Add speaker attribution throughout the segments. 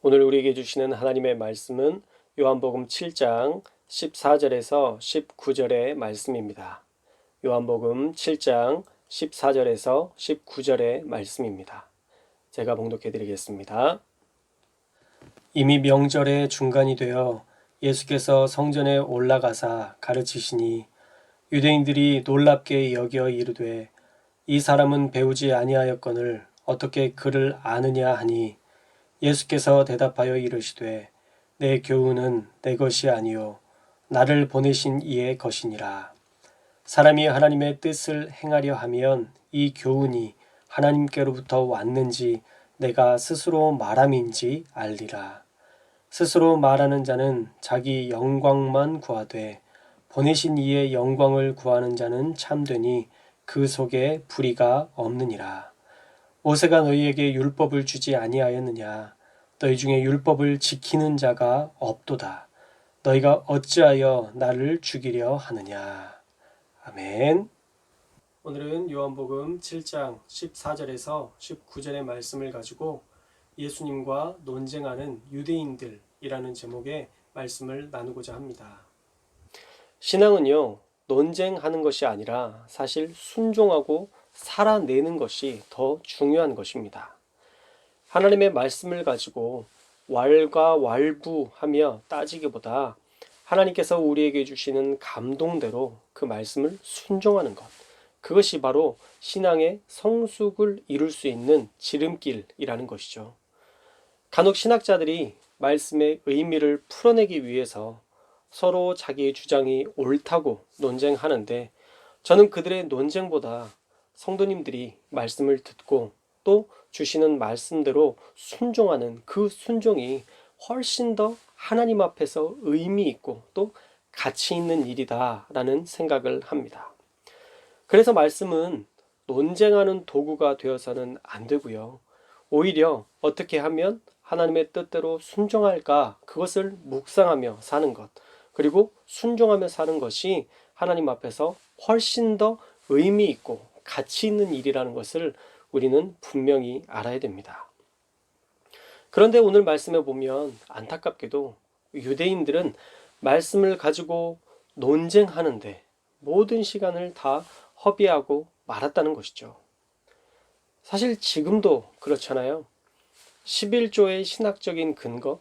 Speaker 1: 오늘 우리에게 주시는 하나님의 말씀은 요한복음 7장 14절에서 19절의 말씀입니다. 요한복음 7장 14절에서 19절의 말씀입니다. 제가 봉독해 드리겠습니다. 이미 명절의 중간이 되어 예수께서 성전에 올라가사 가르치시니 유대인들이 놀랍게 여겨 이르되 이 사람은 배우지 아니하였거늘 어떻게 그를 아느냐 하니 예수께서 대답하여 이르시되 내 교훈은 내 것이 아니요 나를 보내신 이의 것이니라. 사람이 하나님의 뜻을 행하려 하면 이 교훈이 하나님께로부터 왔는지 내가 스스로 말함인지 알리라. 스스로 말하는 자는 자기 영광만 구하되 보내신 이의 영광을 구하는 자는 참되니 그 속에 불의가 없느니라. 모세가 너희에게 율법을 주지 아니하였느냐? 너희 중에 율법을 지키는 자가 없도다. 너희가 어찌하여 나를 죽이려 하느냐? 아멘. 오늘은 요한복음 7장 14절에서 19절의 말씀을 가지고 예수님과 논쟁하는 유대인들이라는 제목의 말씀을 나누고자 합니다. 신앙은요, 논쟁하는 것이 아니라 사실 순종하고 살아내는 것이 더 중요한 것입니다. 하나님의 말씀을 가지고 왈가왈부하며 따지기보다 하나님께서 우리에게 주시는 감동대로 그 말씀을 순종하는 것, 그것이 바로 신앙의 성숙을 이룰 수 있는 지름길이라는 것이죠. 간혹 신학자들이 말씀의 의미를 풀어내기 위해서 서로 자기의 주장이 옳다고 논쟁하는데, 저는 그들의 논쟁보다 성도님들이 말씀을 듣고 또 주시는 말씀대로 순종하는 그 순종이 훨씬 더 하나님 앞에서 의미 있고 또 가치 있는 일이다라는 생각을 합니다. 그래서 말씀은 논쟁하는 도구가 되어서는 안 되고요. 오히려 어떻게 하면 하나님의 뜻대로 순종할까, 그것을 묵상하며 사는 것, 그리고 순종하며 사는 것이 하나님 앞에서 훨씬 더 의미 있고 가치 있는 일이라는 것을 우리는 분명히 알아야 됩니다. 그런데 오늘 말씀에 보면 안타깝게도 유대인들은 말씀을 가지고 논쟁하는데 모든 시간을 다 허비하고 말았다는 것이죠. 사실 지금도 그렇잖아요. 11조의 신학적인 근거,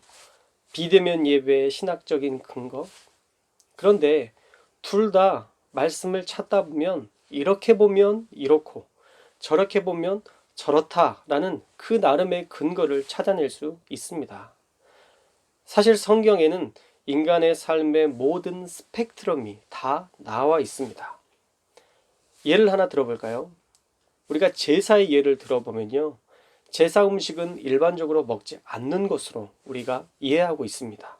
Speaker 1: 비대면 예배의 신학적인 근거. 그런데 둘 다 말씀을 찾다 보면 이렇게 보면 이렇고 저렇게 보면 저렇다라는 그 나름의 근거를 찾아낼 수 있습니다. 사실 성경에는 인간의 삶의 모든 스펙트럼이 다 나와 있습니다. 예를 하나 들어볼까요? 우리가 제사의 예를 들어보면요, 제사 음식은 일반적으로 먹지 않는 것으로 우리가 이해하고 있습니다.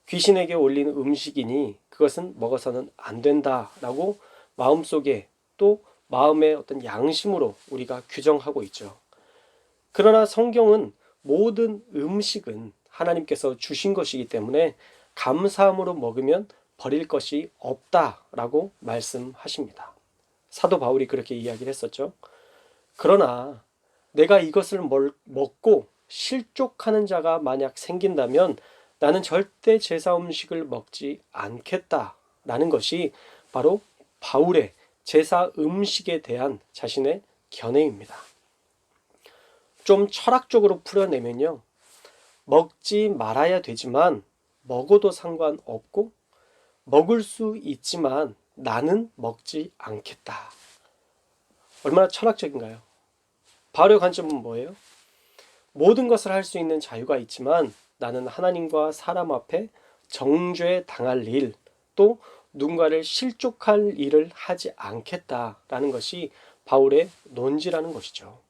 Speaker 1: 귀신에게 올리는 음식이니 그것은 먹어서는 안 된다라고 마음속에 또 마음의 어떤 양심으로 우리가 규정하고 있죠. 그러나 성경은 모든 음식은 하나님께서 주신 것이기 때문에 감사함으로 먹으면 버릴 것이 없다라고 말씀하십니다. 사도 바울이 그렇게 이야기를 했었죠. 그러나 내가 이것을 먹고 실족하는 자가 만약 생긴다면 나는 절대 제사 음식을 먹지 않겠다라는 것이 바로 바울의 제사 음식에 대한 자신의 견해입니다. 좀 철학적으로 풀어내면요, 먹지 말아야 되지만 먹어도 상관없고 먹을 수 있지만 나는 먹지 않겠다. 얼마나 철학적인가요? 바울의 관점은 뭐예요? 모든 것을 할 수 있는 자유가 있지만 나는 하나님과 사람 앞에 정죄 당할 일, 또 누군가를 실족할 일을 하지 않겠다라는 것이 바울의 논지라는 것이죠.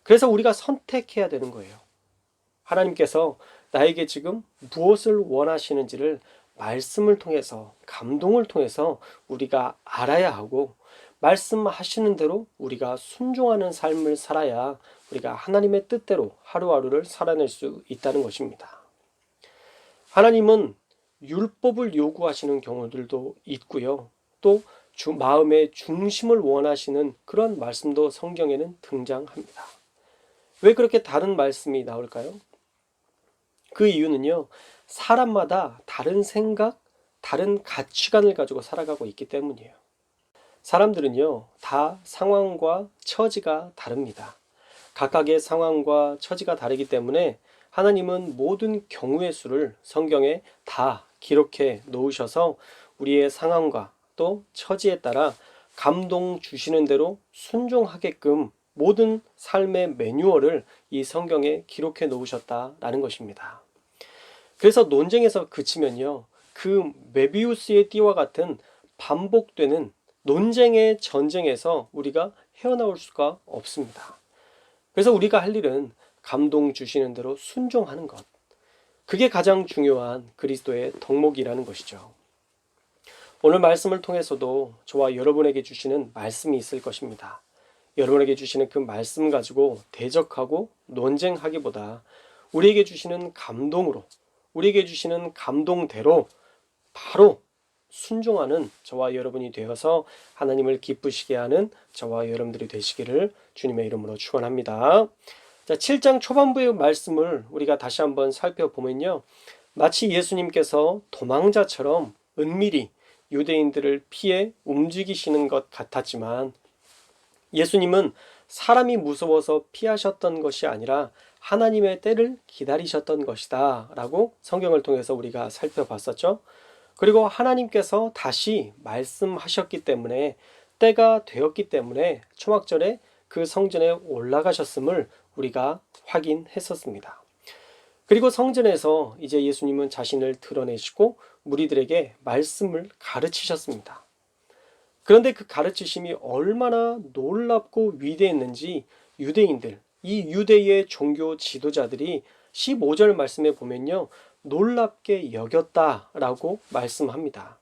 Speaker 1: 그래서 우리가 선택해야 되는 거예요. 하나님께서 나에게 지금 무엇을 원하시는지를 말씀을 통해서, 감동을 통해서 우리가 알아야 하고, 말씀하시는 대로 우리가 순종하는 삶을 살아야 우리가 하나님의 뜻대로 하루하루를 살아낼 수 있다는 것입니다. 하나님은 율법을 요구하시는 경우들도 있고요. 또 마음의 중심을 원하시는 그런 말씀도 성경에는 등장합니다. 왜 그렇게 다른 말씀이 나올까요? 그 이유는요, 사람마다 다른 생각, 다른 가치관을 가지고 살아가고 있기 때문이에요. 사람들은요, 다 상황과 처지가 다릅니다. 각각의 상황과 처지가 다르기 때문에 하나님은 모든 경우의 수를 성경에 다 기록해 놓으셔서 우리의 상황과 또 처지에 따라 감동 주시는 대로 순종하게끔 모든 삶의 매뉴얼을 이 성경에 기록해 놓으셨다라는 것입니다. 그래서 논쟁에서 그치면요, 그 메비우스의 띠와 같은 반복되는 논쟁의 전쟁에서 우리가 헤어나올 수가 없습니다. 그래서 우리가 할 일은 감동 주시는 대로 순종하는 것. 그게 가장 중요한 그리스도의 덕목이라는 것이죠. 오늘 말씀을 통해서도 저와 여러분에게 주시는 말씀이 있을 것입니다. 여러분에게 주시는 그 말씀 가지고 대적하고 논쟁하기보다 우리에게 주시는 감동으로, 우리에게 주시는 감동대로 바로 순종하는 저와 여러분이 되어서 하나님을 기쁘시게 하는 저와 여러분들이 되시기를 주님의 이름으로 축원합니다. 자, 7장 초반부의 말씀을 우리가 다시 한번 살펴보면요, 마치 예수님께서 도망자처럼 은밀히 유대인들을 피해 움직이시는 것 같았지만 예수님은 사람이 무서워서 피하셨던 것이 아니라 하나님의 때를 기다리셨던 것이다 라고 성경을 통해서 우리가 살펴봤었죠. 그리고 하나님께서 다시 말씀하셨기 때문에, 때가 되었기 때문에 초막절에 그 성전에 올라가셨음을 우리가 확인했었습니다. 그리고 성전에서 이제 예수님은 자신을 드러내시고 무리들에게 말씀을 가르치셨습니다. 그런데 그 가르치심이 얼마나 놀랍고 위대했는지 유대인들, 이 유대의 종교 지도자들이 15절 말씀에 보면요, 놀랍게 여겼다라고 말씀합니다.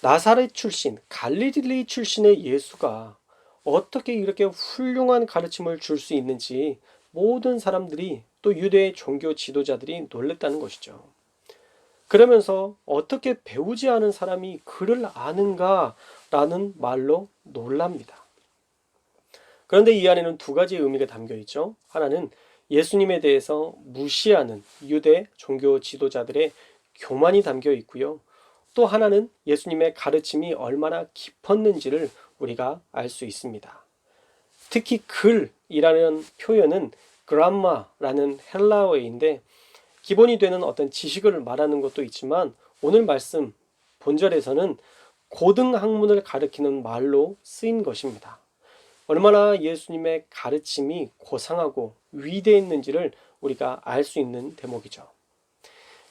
Speaker 1: 나사렛 출신, 갈릴리 출신의 예수가 어떻게 이렇게 훌륭한 가르침을 줄 수 있는지 모든 사람들이, 또 유대의 종교 지도자들이 놀랬다는 것이죠. 그러면서 어떻게 배우지 않은 사람이 그를 아는가라는 말로 놀랍니다. 그런데 이 안에는 두 가지 의미가 담겨 있죠. 하나는 예수님에 대해서 무시하는 유대 종교 지도자들의 교만이 담겨 있고요. 또 하나는 예수님의 가르침이 얼마나 깊었는지를 우리가 알 수 있습니다. 특히 글이라는 표현은 그람마라는 헬라어인데 기본이 되는 어떤 지식을 말하는 것도 있지만 오늘 말씀 본절에서는 고등학문을 가리키는 말로 쓰인 것입니다. 얼마나 예수님의 가르침이 고상하고 위대했는지를 우리가 알 수 있는 대목이죠.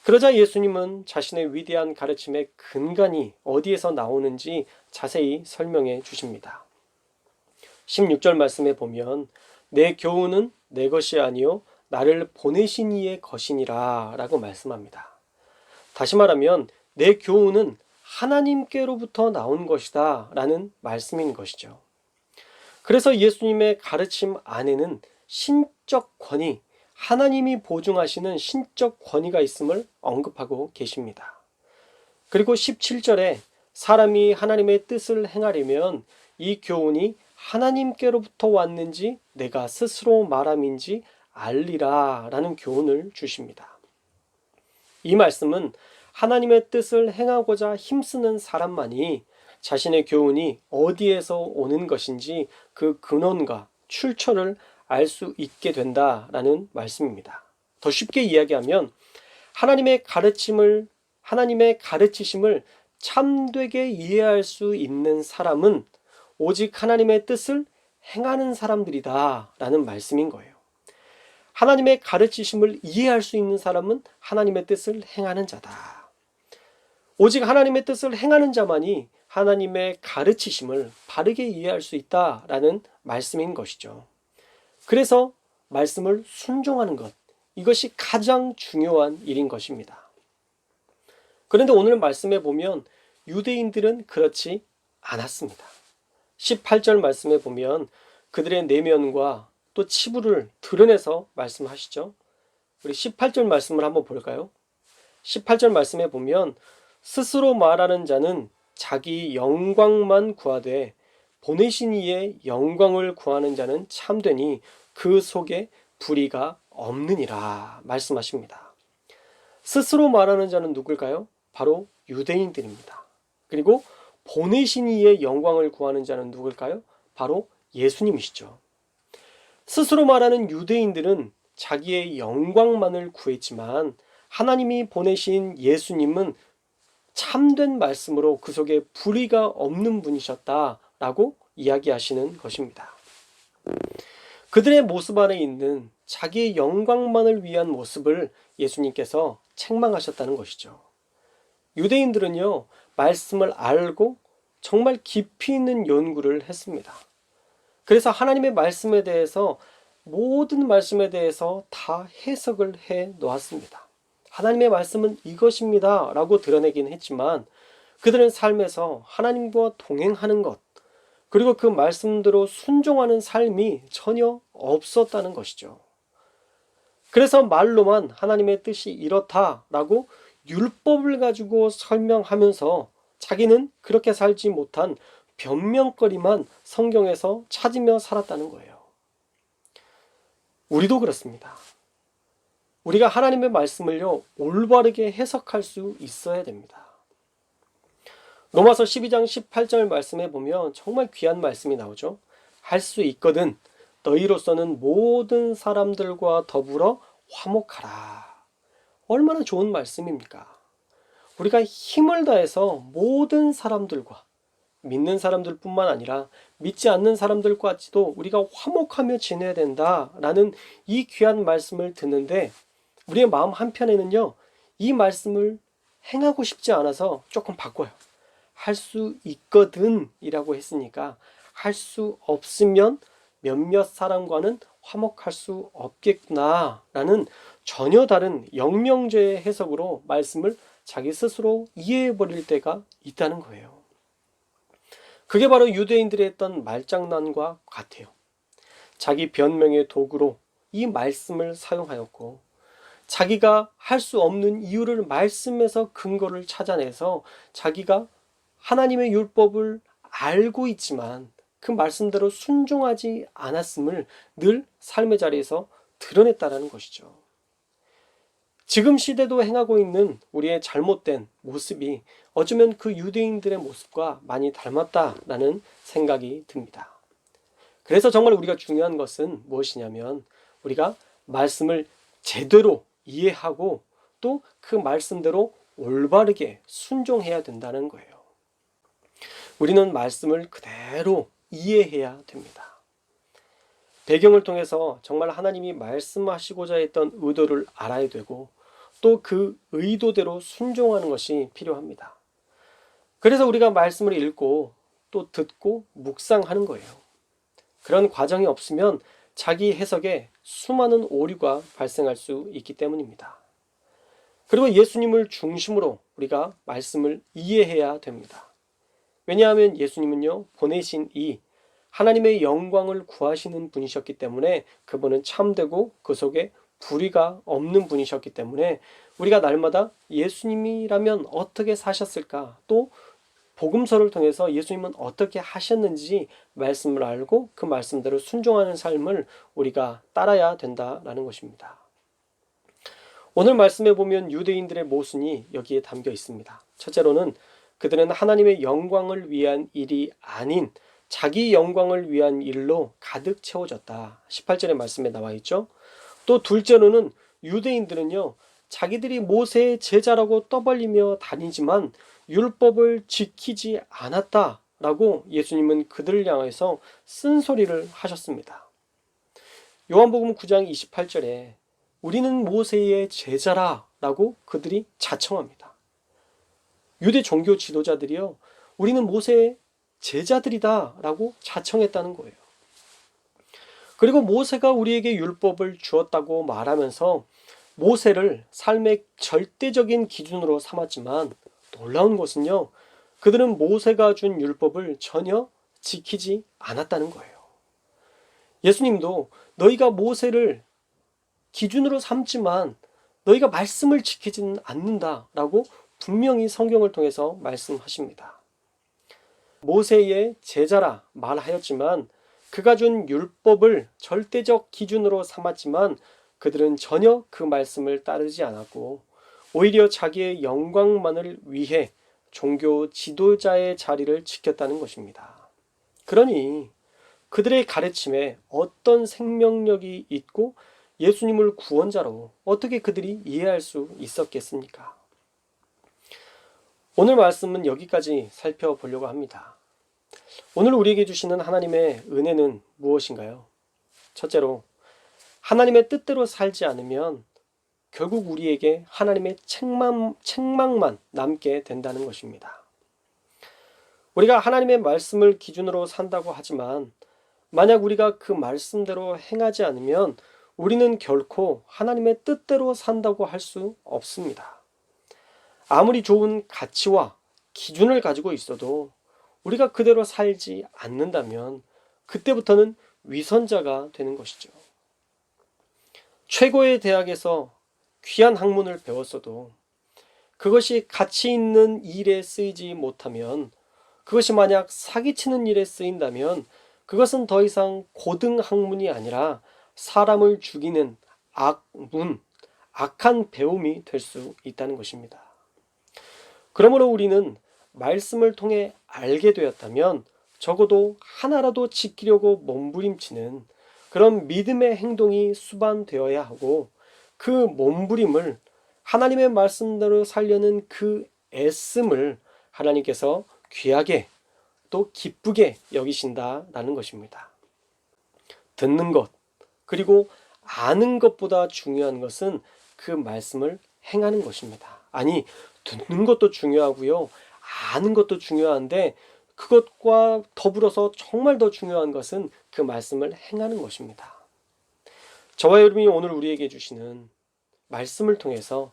Speaker 1: 그러자 예수님은 자신의 위대한 가르침의 근간이 어디에서 나오는지 자세히 설명해 주십니다. 16절 말씀에 보면 내 교훈은 내 것이 아니요 나를 보내신 이의 것이니라 라고 말씀합니다. 다시 말하면 내 교훈은 하나님께로부터 나온 것이다 라는 말씀인 것이죠. 그래서 예수님의 가르침 안에는 신적 권위, 하나님이 보증하시는 신적 권위가 있음을 언급하고 계십니다. 그리고 17절에 사람이 하나님의 뜻을 행하려면 이 교훈이 하나님께로부터 왔는지 내가 스스로 말함인지 알리라 라는 교훈을 주십니다. 이 말씀은 하나님의 뜻을 행하고자 힘쓰는 사람만이 자신의 교훈이 어디에서 오는 것인지 그 근원과 출처를 알 수 있게 된다라는 말씀입니다. 더 쉽게 이야기하면 하나님의 가르치심을 참되게 이해할 수 있는 사람은 오직 하나님의 뜻을 행하는 사람들이다 라는 말씀인 거예요. 하나님의 가르치심을 이해할 수 있는 사람은 하나님의 뜻을 행하는 자다. 오직 하나님의 뜻을 행하는 자만이 하나님의 가르치심을 바르게 이해할 수 있다라는 말씀인 것이죠. 그래서 말씀을 순종하는 것, 이것이 가장 중요한 일인 것입니다. 그런데 오늘 말씀에 보면 유대인들은 그렇지 않았습니다. 18절 말씀에 보면 그들의 내면과 또 치부를 드러내서 말씀하시죠. 우리 18절 말씀을 한번 볼까요? 18절 말씀에 보면 스스로 말하는 자는 자기 영광만 구하되 보내신 이의 영광을 구하는 자는 참되니 그 속에 불의가 없느니라 말씀하십니다. 스스로 말하는 자는 누굴까요? 바로 유대인들입니다. 그리고 보내신 이의 영광을 구하는 자는 누굴까요? 바로 예수님이시죠. 스스로 말하는 유대인들은 자기의 영광만을 구했지만 하나님이 보내신 예수님은 참된 말씀으로 그 속에 불의가 없는 분이셨다라고 이야기하시는 것입니다. 그들의 모습 안에 있는 자기의 영광만을 위한 모습을 예수님께서 책망하셨다는 것이죠. 유대인들은요, 말씀을 알고 정말 깊이 있는 연구를 했습니다. 그래서 하나님의 말씀에 대해서 모든 말씀에 대해서 다 해석을 해 놓았습니다. 하나님의 말씀은 이것입니다 라고 드러내긴 했지만 그들은 삶에서 하나님과 동행하는 것, 그리고 그 말씀대로 순종하는 삶이 전혀 없었다는 것이죠. 그래서 말로만 하나님의 뜻이 이렇다라고 율법을 가지고 설명하면서 자기는 그렇게 살지 못한 변명거리만 성경에서 찾으며 살았다는 거예요. 우리도 그렇습니다. 우리가 하나님의 말씀을요, 올바르게 해석할 수 있어야 됩니다. 로마서 12장 18절 말씀에 보면 정말 귀한 말씀이 나오죠. 할 수 있거든 너희로서는 모든 사람들과 더불어 화목하라. 얼마나 좋은 말씀입니까? 우리가 힘을 다해서 모든 사람들과, 믿는 사람들뿐만 아니라 믿지 않는 사람들까지도 우리가 화목하며 지내야 된다라는 이 귀한 말씀을 듣는데 우리의 마음 한편에는요, 이 말씀을 행하고 싶지 않아서 조금 바꿔요. 할 수 있거든 이라고 했으니까 할 수 없으면 몇몇 사람과는 화목할 수 없겠구나 라는 전혀 다른 영명제의 해석으로 말씀을 자기 스스로 이해해 버릴 때가 있다는 거예요. 그게 바로 유대인들이 했던 말장난과 같아요. 자기 변명의 도구로 이 말씀을 사용하였고 자기가 할 수 없는 이유를 말씀에서 근거를 찾아내서 자기가 하나님의 율법을 알고 있지만 그 말씀대로 순종하지 않았음을 늘 삶의 자리에서 드러냈다는 것이죠. 지금 시대도 행하고 있는 우리의 잘못된 모습이 어쩌면 그 유대인들의 모습과 많이 닮았다라는 생각이 듭니다. 그래서 정말 우리가 중요한 것은 무엇이냐면 우리가 말씀을 제대로 이해하고 또 그 말씀대로 올바르게 순종해야 된다는 거예요. 우리는 말씀을 그대로 이해해야 됩니다. 배경을 통해서 정말 하나님이 말씀하시고자 했던 의도를 알아야 되고 또 그 의도대로 순종하는 것이 필요합니다. 그래서 우리가 말씀을 읽고 또 듣고 묵상하는 거예요. 그런 과정이 없으면 자기 해석에 수많은 오류가 발생할 수 있기 때문입니다. 그리고 예수님을 중심으로 우리가 말씀을 이해해야 됩니다. 왜냐하면 예수님은요, 보내신 이 하나님의 영광을 구하시는 분이셨기 때문에 그분은 참되고 그 속에 불의가 없는 분이셨기 때문에 우리가 날마다 예수님이라면 어떻게 사셨을까, 또 복음서를 통해서 예수님은 어떻게 하셨는지 말씀을 알고 그 말씀대로 순종하는 삶을 우리가 따라야 된다라는 것입니다. 오늘 말씀에 보면 유대인들의 모순이 여기에 담겨 있습니다. 첫째로는 그들은 하나님의 영광을 위한 일이 아닌 자기 영광을 위한 일로 가득 채워졌다. 18절의 말씀에 나와 있죠. 또 둘째로는 유대인들은요, 자기들이 모세의 제자라고 떠벌리며 다니지만 율법을 지키지 않았다라고 예수님은 그들을 향해서 쓴소리를 하셨습니다. 요한복음 9장 28절에 우리는 모세의 제자라라고 그들이 자청합니다. 유대 종교 지도자들이요, 우리는 모세의 제자들이다라고 자청했다는 거예요. 그리고 모세가 우리에게 율법을 주었다고 말하면서 모세를 삶의 절대적인 기준으로 삼았지만 놀라운 것은요, 그들은 모세가 준 율법을 전혀 지키지 않았다는 거예요. 예수님도 너희가 모세를 기준으로 삼지만 너희가 말씀을 지키지는 않는다라고 분명히 성경을 통해서 말씀하십니다. 모세의 제자라 말하였지만 그가 준 율법을 절대적 기준으로 삼았지만 그들은 전혀 그 말씀을 따르지 않았고 오히려 자기의 영광만을 위해 종교 지도자의 자리를 지켰다는 것입니다. 그러니 그들의 가르침에 어떤 생명력이 있고 예수님을 구원자로 어떻게 그들이 이해할 수 있었겠습니까? 오늘 말씀은 여기까지 살펴보려고 합니다. 오늘 우리에게 주시는 하나님의 은혜는 무엇인가요? 첫째로, 하나님의 뜻대로 살지 않으면 결국 우리에게 하나님의 책망만 남게 된다는 것입니다. 우리가 하나님의 말씀을 기준으로 산다고 하지만 만약 우리가 그 말씀대로 행하지 않으면 우리는 결코 하나님의 뜻대로 산다고 할 수 없습니다. 아무리 좋은 가치와 기준을 가지고 있어도 우리가 그대로 살지 않는다면 그때부터는 위선자가 되는 것이죠. 최고의 대학에서 귀한 학문을 배웠어도 그것이 가치 있는 일에 쓰이지 못하면, 그것이 만약 사기치는 일에 쓰인다면 그것은 더 이상 고등 학문이 아니라 사람을 죽이는 악한 배움이 될 수 있다는 것입니다. 그러므로 우리는 말씀을 통해 알게 되었다면 적어도 하나라도 지키려고 몸부림치는 그런 믿음의 행동이 수반되어야 하고, 그 몸부림을 하나님의 말씀대로 살려는 그 애씀을 하나님께서 귀하게 또 기쁘게 여기신다라는 것입니다. 듣는 것, 그리고 아는 것보다 중요한 것은 그 말씀을 행하는 것입니다. 아니, 듣는 것도 중요하고요, 아는 것도 중요한데 그것과 더불어서 정말 더 중요한 것은 그 말씀을 행하는 것입니다. 저와 여러분이 오늘 우리에게 주시는 말씀을 통해서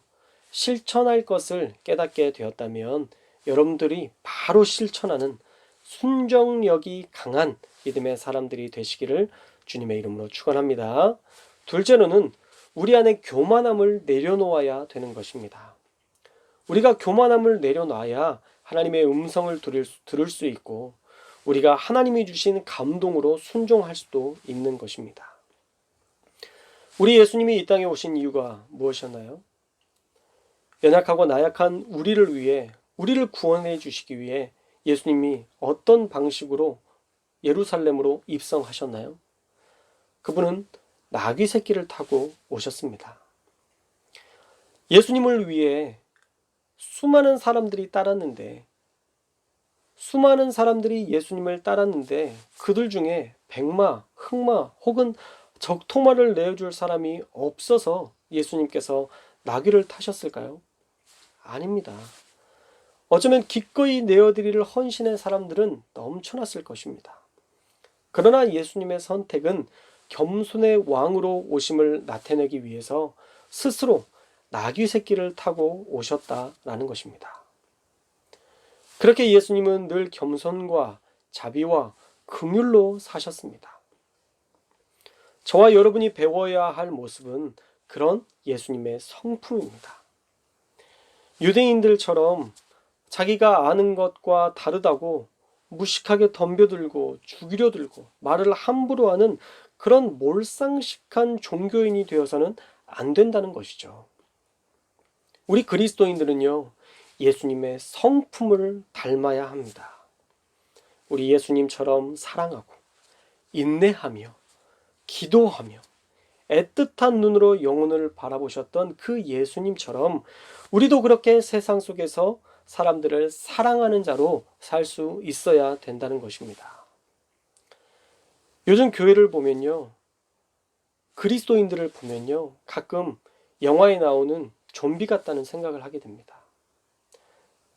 Speaker 1: 실천할 것을 깨닫게 되었다면 여러분들이 바로 실천하는 순종력이 강한 믿음의 사람들이 되시기를 주님의 이름으로 축원합니다. 둘째로는 우리 안에 교만함을 내려놓아야 되는 것입니다. 우리가 교만함을 내려놔야 하나님의 음성을 들을 수 있고 우리가 하나님이 주신 감동으로 순종할 수도 있는 것입니다. 우리 예수님이 이 땅에 오신 이유가 무엇이었나요? 연약하고 나약한 우리를 위해, 우리를 구원해 주시기 위해 예수님이 어떤 방식으로 예루살렘으로 입성하셨나요? 그분은 나귀 새끼를 타고 오셨습니다. 예수님을 위해 수많은 사람들이 예수님을 따랐는데 그들 중에 백마, 흑마 혹은 적토마를 내어줄 사람이 없어서 예수님께서 나귀를 타셨을까요? 아닙니다. 어쩌면 기꺼이 내어드릴 헌신의 사람들은 넘쳐났을 것입니다. 그러나 예수님의 선택은 겸손의 왕으로 오심을 나타내기 위해서 스스로 나귀 새끼를 타고 오셨다라는 것입니다. 그렇게 예수님은 늘 겸손과 자비와 긍휼로 사셨습니다. 저와 여러분이 배워야 할 모습은 그런 예수님의 성품입니다. 유대인들처럼 자기가 아는 것과 다르다고 무식하게 덤벼들고 죽이려 들고 말을 함부로 하는 그런 몰상식한 종교인이 되어서는 안 된다는 것이죠. 우리 그리스도인들은요, 예수님의 성품을 닮아야 합니다. 우리 예수님처럼 사랑하고 인내하며 기도하며 애틋한 눈으로 영혼을 바라보셨던 그 예수님처럼 우리도 그렇게 세상 속에서 사람들을 사랑하는 자로 살 수 있어야 된다는 것입니다. 요즘 교회를 보면요, 그리스도인들을 보면요, 가끔 영화에 나오는 좀비 같다는 생각을 하게 됩니다.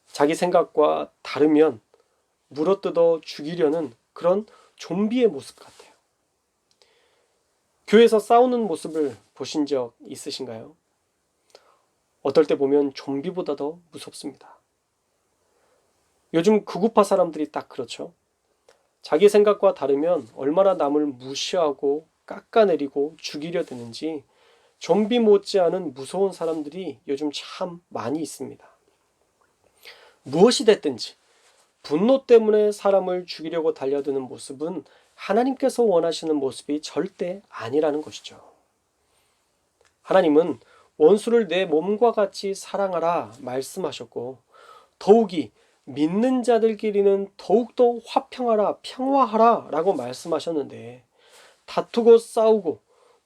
Speaker 1: 자기 생각과 다르면 물어뜯어 죽이려는 그런 좀비의 모습 같아요. 교회에서 싸우는 모습을 보신 적 있으신가요? 어떨 때 보면 좀비보다 더 무섭습니다. 요즘 극우파 사람들이 딱 그렇죠. 자기 생각과 다르면 얼마나 남을 무시하고 깎아내리고 죽이려 드는지 좀비 못지않은 무서운 사람들이 요즘 참 많이 있습니다. 무엇이 됐든지 분노 때문에 사람을 죽이려고 달려드는 모습은 하나님께서 원하시는 모습이 절대 아니라는 것이죠. 하나님은 원수를 내 몸과 같이 사랑하라 말씀하셨고, 더욱이 믿는 자들끼리는 더욱더 화평하라, 평화하라 라고 말씀하셨는데, 다투고 싸우고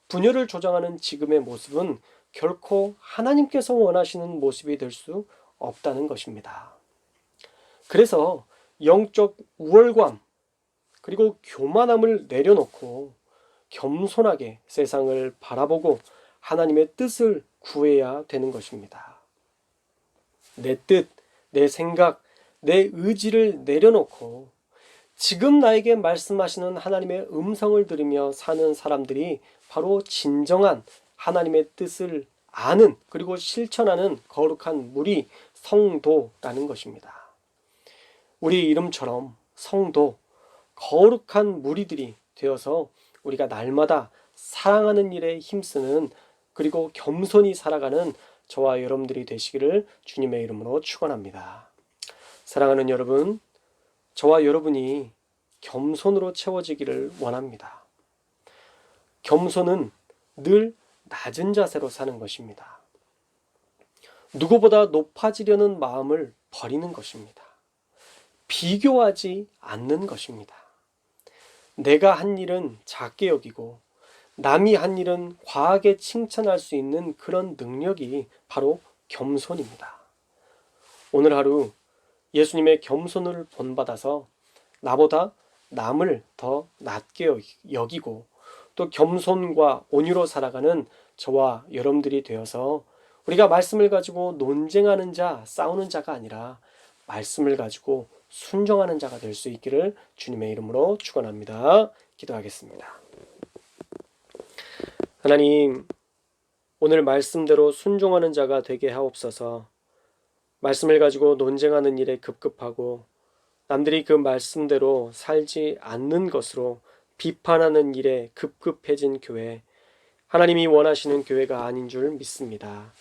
Speaker 1: 분열을 조장하는 지금의 모습은 결코 하나님께서 원하시는 모습이 될 수 없다는 것입니다. 그래서 영적 우월감 그리고 교만함을 내려놓고 겸손하게 세상을 바라보고 하나님의 뜻을 구해야 되는 것입니다. 내 뜻, 내 생각, 내 의지를 내려놓고 지금 나에게 말씀하시는 하나님의 음성을 들으며 사는 사람들이 바로 진정한 하나님의 뜻을 아는 그리고 실천하는 거룩한 무리 성도라는 것입니다. 우리 이름처럼 성도, 거룩한 무리들이 되어서 우리가 날마다 사랑하는 일에 힘쓰는 그리고 겸손히 살아가는 저와 여러분들이 되시기를 주님의 이름으로 축원합니다. 사랑하는 여러분, 저와 여러분이 겸손으로 채워지기를 원합니다. 겸손은 늘 낮은 자세로 사는 것입니다. 누구보다 높아지려는 마음을 버리는 것입니다. 비교하지 않는 것입니다. 내가 한 일은 작게 여기고 남이 한 일은 과하게 칭찬할 수 있는 그런 능력이 바로 겸손입니다. 오늘 하루 예수님의 겸손을 본받아서 나보다 남을 더 낮게 여기고 또 겸손과 온유로 살아가는 저와 여러분들이 되어서 우리가 말씀을 가지고 논쟁하는 자, 싸우는 자가 아니라 말씀을 가지고 순종하는 자가 될 수 있기를 주님의 이름으로 축원합니다. 기도하겠습니다. 하나님, 오늘 말씀대로 순종하는 자가 되게 하옵소서. 말씀을 가지고 논쟁하는 일에 급급하고 남들이 그 말씀대로 살지 않는 것으로 비판하는 일에 급급해진 교회, 하나님이 원하시는 교회가 아닌 줄 믿습니다.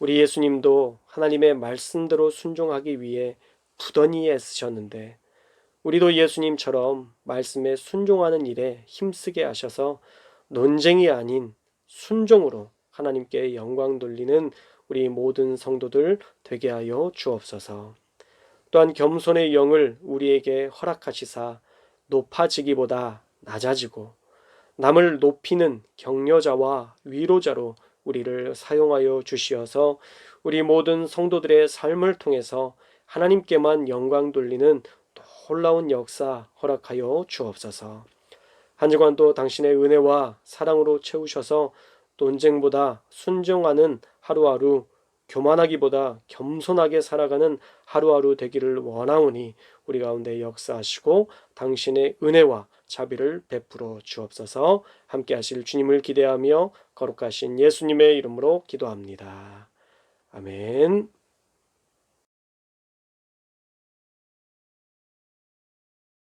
Speaker 1: 우리 예수님도 하나님의 말씀대로 순종하기 위해 부단히 애쓰셨는데 우리도 예수님처럼 말씀에 순종하는 일에 힘쓰게 하셔서 논쟁이 아닌 순종으로 하나님께 영광 돌리는 우리 모든 성도들 되게 하여 주옵소서. 또한 겸손의 영을 우리에게 허락하시사 높아지기보다 낮아지고 남을 높이는 격려자와 위로자로 우리를 사용하여 주시어서 우리 모든 성도들의 삶을 통해서 하나님께만 영광 돌리는 놀라운 역사 허락하여 주옵소서. 한 주간도 당신의 은혜와 사랑으로 채우셔서 논쟁보다 순종하는 하루하루, 교만하기보다 겸손하게 살아가는 하루하루 되기를 원하오니 우리 가운데 역사하시고 당신의 은혜와 자비를 베풀어 주옵소서. 함께 하실 주님을 기대하며 거룩하신 예수님의 이름으로 기도합니다. 아멘.